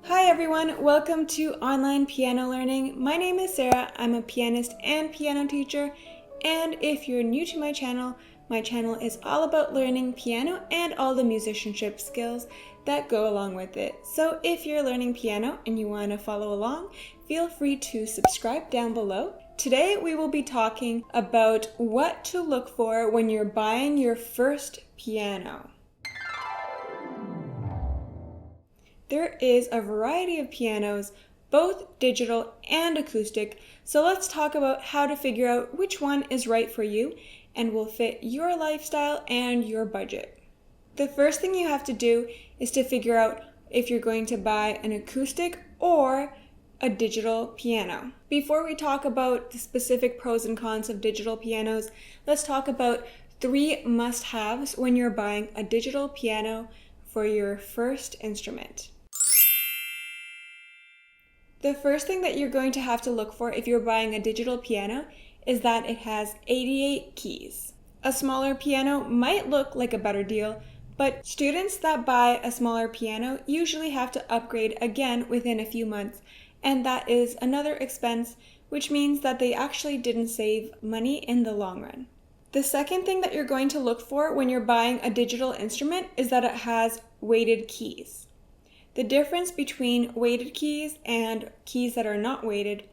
Hi everyone, welcome to Online Piano Learning. My name is Sarah, I'm a pianist and piano teacher, and if you're new to my channel is all about learning piano and all the musicianship skills that go along with it. So if you're learning piano and you want to follow along, feel free to subscribe down below. Today we will be talking about what to look for when you're buying your first piano. There is a variety of pianos, both digital and acoustic, so let's talk about how to figure out which one is right for you and will fit your lifestyle and your budget. The first thing you have to do is to figure out if you're going to buy an acoustic or a digital piano. Before we talk about the specific pros and cons of digital pianos, let's talk about 3 must-haves when you're buying a digital piano for your first instrument. The first thing that you're going to have to look for if you're buying a digital piano is that it has 88 keys. A smaller piano might look like a better deal, but students that buy a smaller piano usually have to upgrade again within a few months, and that is another expense, which means that they actually didn't save money in the long run. The second thing that you're going to look for when you're buying a digital instrument is that it has weighted keys. The difference between weighted keys and keys that are not weighted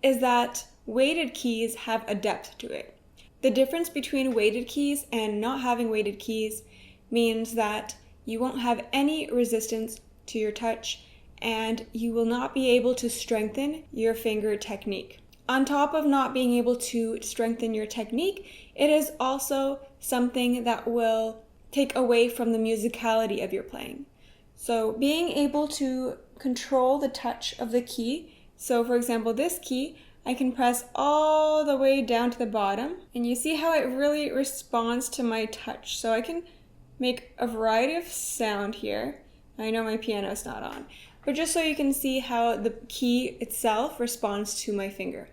is that weighted keys have a depth to it. The difference between weighted keys and not having weighted keys means that you won't have any resistance to your touch and you will not be able to strengthen your finger technique. On top of not being able to strengthen your technique, it is also something that will take away from the musicality of your playing. So being able to control the touch of the key, so for example this key, I can press all the way down to the bottom and you see how it really responds to my touch. So I can make a variety of sound here. I know my piano's not on, but just so you can see how the key itself responds to my finger.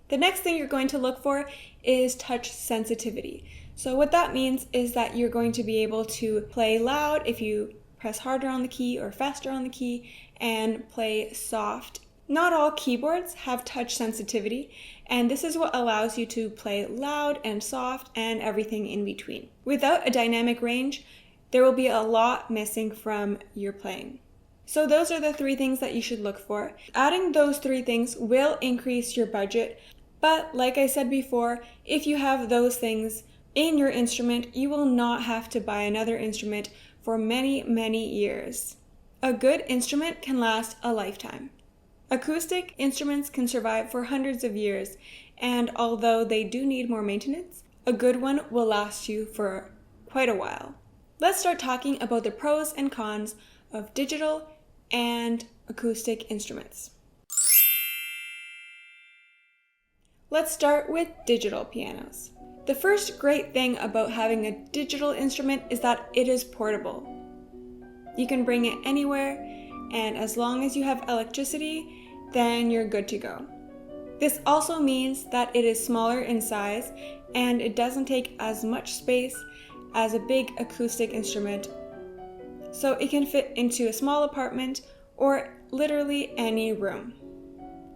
The next thing you're going to look for is touch sensitivity. So what that means is that you're going to be able to play loud if you press harder on the key or faster on the key, and play soft. Not all keyboards have touch sensitivity, and this is what allows you to play loud and soft and everything in between. Without a dynamic range, there will be a lot missing from your playing. So those are the 3 things that you should look for. Adding those 3 things will increase your budget, but like I said before, if you have those things in your instrument, you will not have to buy another instrument for many, many years. A good instrument can last a lifetime. Acoustic instruments can survive for hundreds of years, and although they do need more maintenance, a good one will last you for quite a while. Let's start talking about the pros and cons of digital and acoustic instruments. Let's start with digital pianos. The first great thing about having a digital instrument is that it is portable. You can bring it anywhere, and as long as you have electricity, then you're good to go. This also means that it is smaller in size, and it doesn't take as much space as a big acoustic instrument. So it can fit into a small apartment or literally any room.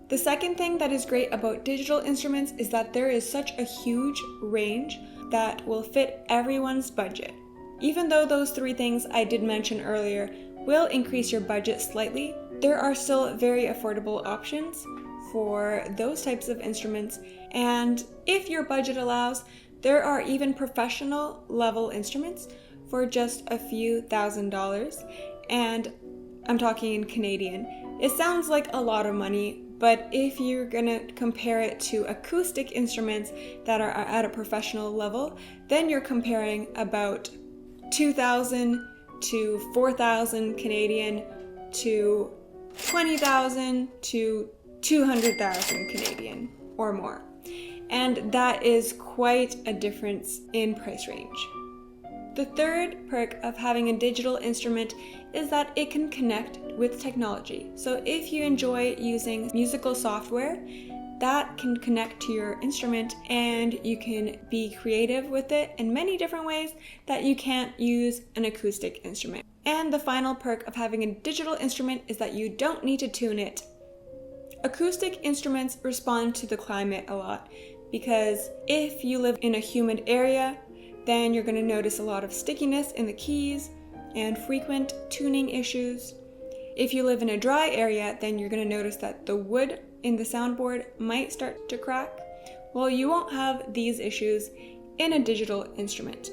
The second thing that is great about digital instruments is that there is such a huge range that will fit everyone's budget. Even though those 3 things I did mention earlier will increase your budget slightly, there are still very affordable options for those types of instruments, and if your budget allows, there are even professional level instruments for just a few $1,000s, and I'm talking in Canadian. It sounds like a lot of money, but if you're gonna compare it to acoustic instruments that are at a professional level, then you're comparing about 2,000 to 4,000 Canadian to 20,000 to 200,000 Canadian or more. And that is quite a difference in price range. The third perk of having a digital instrument is that it can connect with technology. So if you enjoy using musical software, that can connect to your instrument and you can be creative with it in many different ways that you can't use an acoustic instrument. And the final perk of having a digital instrument is that you don't need to tune it. Acoustic instruments respond to the climate a lot because if you live in a humid area, then you're going to notice a lot of stickiness in the keys and frequent tuning issues. If you live in a dry area, then you're going to notice that the wood in the soundboard might start to crack. Well, you won't have these issues in a digital instrument.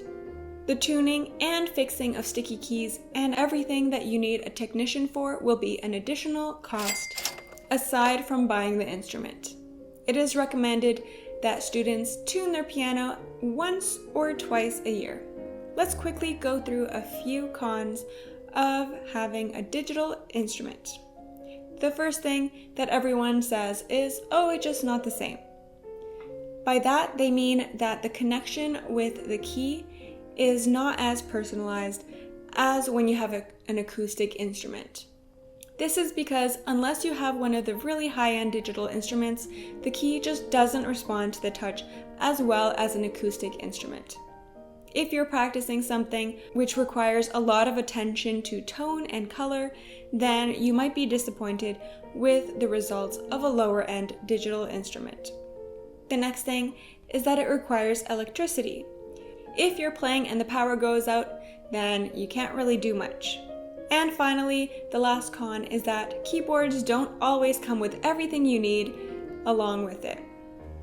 The tuning and fixing of sticky keys and everything that you need a technician for will be an additional cost aside from buying the instrument. It is recommended that students tune their piano once or twice a year. Let's quickly go through a few cons of having a digital instrument. The first thing that everyone says is, oh, it's just not the same. By that, they mean that the connection with the key is not as personalized as when you have an acoustic instrument. This is because unless you have one of the really high-end digital instruments, the key just doesn't respond to the touch as well as an acoustic instrument. If you're practicing something which requires a lot of attention to tone and color, then you might be disappointed with the results of a lower-end digital instrument. The next thing is that it requires electricity. If you're playing and the power goes out, then you can't really do much. And finally, the last con is that keyboards don't always come with everything you need along with it.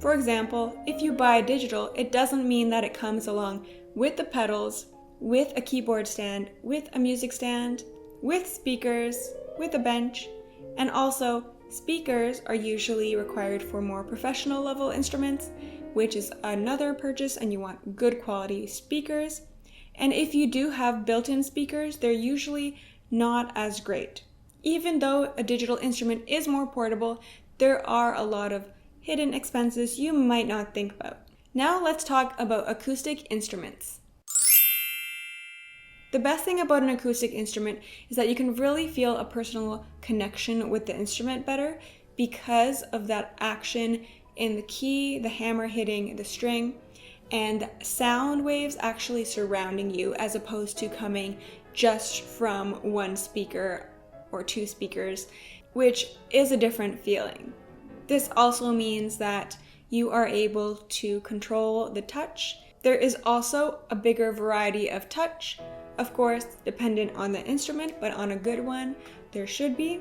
For example, if you buy digital, it doesn't mean that it comes along with the pedals, with a keyboard stand, with a music stand, with speakers, with a bench, and also speakers are usually required for more professional level instruments, which is another purchase, and you want good quality speakers. And if you do have built-in speakers, they're usually not as great. Even though a digital instrument is more portable, there are a lot of hidden expenses you might not think about. Now let's talk about acoustic instruments. The best thing about an acoustic instrument is that you can really feel a personal connection with the instrument better because of that action in the key, the hammer hitting the string, and sound waves actually surrounding you as opposed to coming just from one speaker or two speakers, which is a different feeling. This also means that you are able to control the touch. There is also a bigger variety of touch, of course, dependent on the instrument, but on a good one, there should be.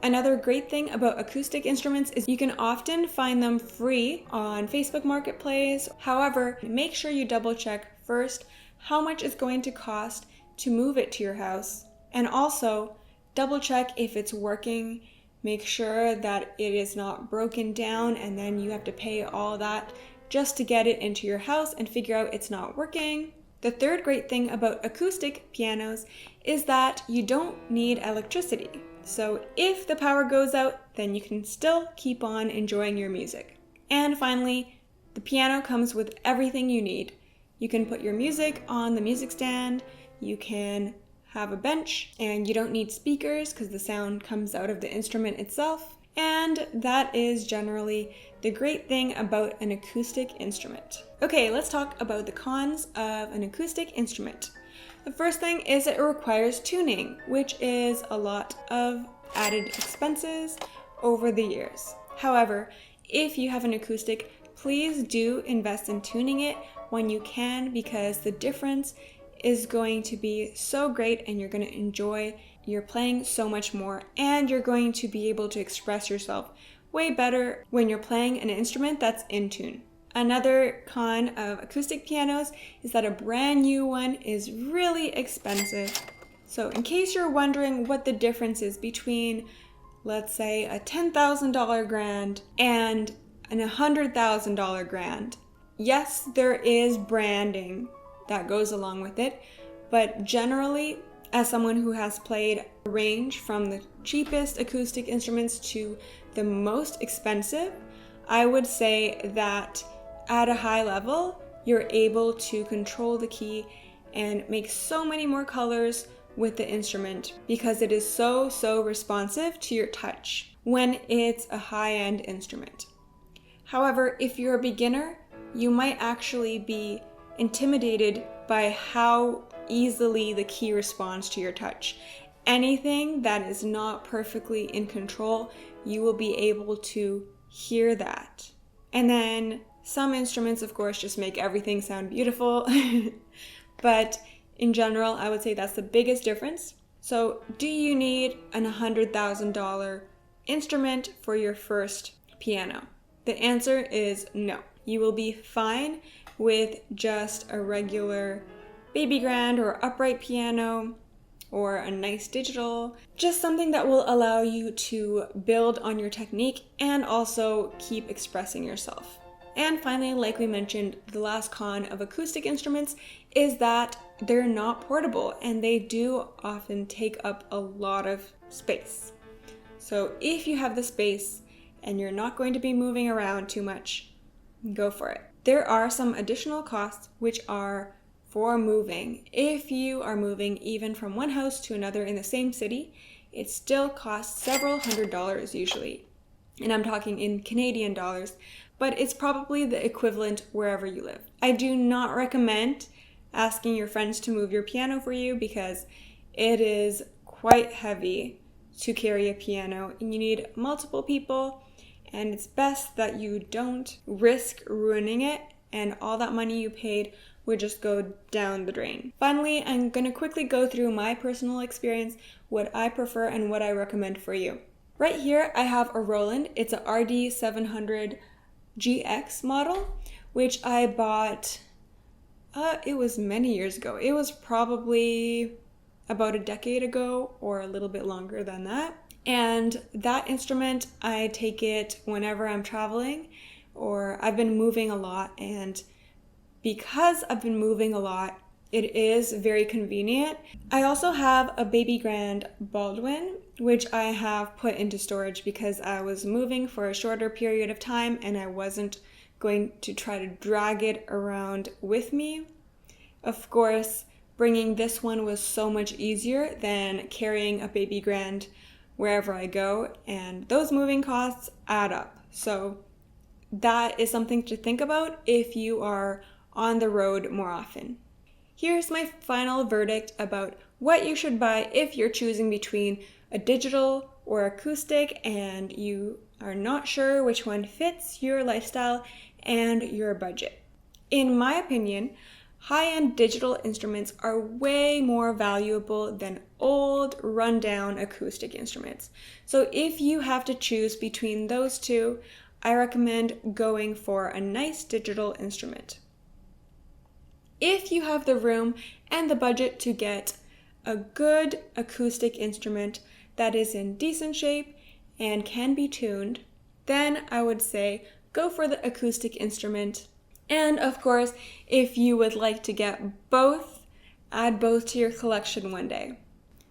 Another great thing about acoustic instruments is you can often find them free on Facebook Marketplace. However, make sure you double check first how much it's going to cost to move it to your house, and also double check if it's working. Make sure that it is not broken down and then you have to pay all that just to get it into your house and figure out it's not working. The third great thing about acoustic pianos is that you don't need electricity. So if the power goes out, then you can still keep on enjoying your music. And finally, the piano comes with everything you need. You can put your music on the music stand, you can have a bench, and you don't need speakers because the sound comes out of the instrument itself. And that is generally the great thing about an acoustic instrument. Okay, let's talk about the cons of an acoustic instrument. The first thing is it requires tuning, which is a lot of added expenses over the years. However, if you have an acoustic, please do invest in tuning it when you can, because the difference is going to be so great and you're going to enjoy your playing so much more, and you're going to be able to express yourself way better when you're playing an instrument that's in tune. Another con of acoustic pianos is that a brand new one is really expensive. So in case you're wondering what the difference is between, let's say, a $10,000 grand and an $100,000 grand, yes, there is branding that goes along with it, but generally, as someone who has played a range from the cheapest acoustic instruments to the most expensive, I would say that at a high level, you're able to control the key and make so many more colors with the instrument because it is so responsive to your touch when it's a high-end instrument. However, if you're a beginner, you might actually be intimidated by how easily the key responds to your touch. Anything that is not perfectly in control, you will be able to hear that. And then some instruments, of course, just make everything sound beautiful. But in general, I would say that's the biggest difference. So do you need an $100,000 instrument for your first piano? The answer is no. You will be fine with just a regular baby grand or upright piano or a nice digital, just something that will allow you to build on your technique and also keep expressing yourself. And finally, like we mentioned, the last con of acoustic instruments is that they're not portable and they do often take up a lot of space. So if you have the space and you're not going to be moving around too much, go for it. There are some additional costs which are for moving. If you are moving even from one house to another in the same city, it still costs several $100s usually. And I'm talking in Canadian dollars, but it's probably the equivalent wherever you live. I do not recommend asking your friends to move your piano for you because it is quite heavy to carry a piano and you need multiple people, and it's best that you don't risk ruining it and all that money you paid would just go down the drain. Finally, I'm going to quickly go through my personal experience, what I prefer and what I recommend for you. Right here I have a Roland. It's a RD700 GX model, which I bought, it was many years ago. It was probably about a decade ago or a little bit longer than that. And that instrument, I take it whenever I'm traveling or I've been moving a lot, and because I've been moving a lot, it is very convenient. I also have a baby grand Baldwin, which I have put into storage because I was moving for a shorter period of time and I wasn't going to try to drag it around with me. Of course, bringing this one was so much easier than carrying a baby grand wherever I go, and those moving costs add up. So that is something to think about if you are on the road more often. Here's my final verdict about what you should buy if you're choosing between a digital or acoustic and you are not sure which one fits your lifestyle and your budget. In my opinion, high-end digital instruments are way more valuable than old, run-down acoustic instruments. So if you have to choose between those two, I recommend going for a nice digital instrument. If you have the room and the budget to get a good acoustic instrument that is in decent shape and can be tuned, then I would say go for the acoustic instrument. And of course, if you would like to get both, add both to your collection one day.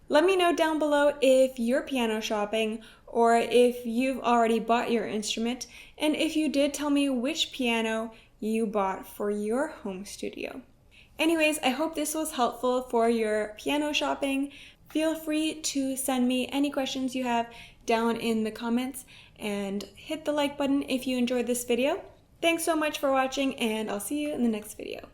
Let me know down below if you're piano shopping or if you've already bought your instrument, and if you did, tell me which piano you bought for your home studio. Anyways, I hope this was helpful for your piano shopping. Feel free to send me any questions you have down in the comments and hit the like button if you enjoyed this video. Thanks so much for watching, and I'll see you in the next video.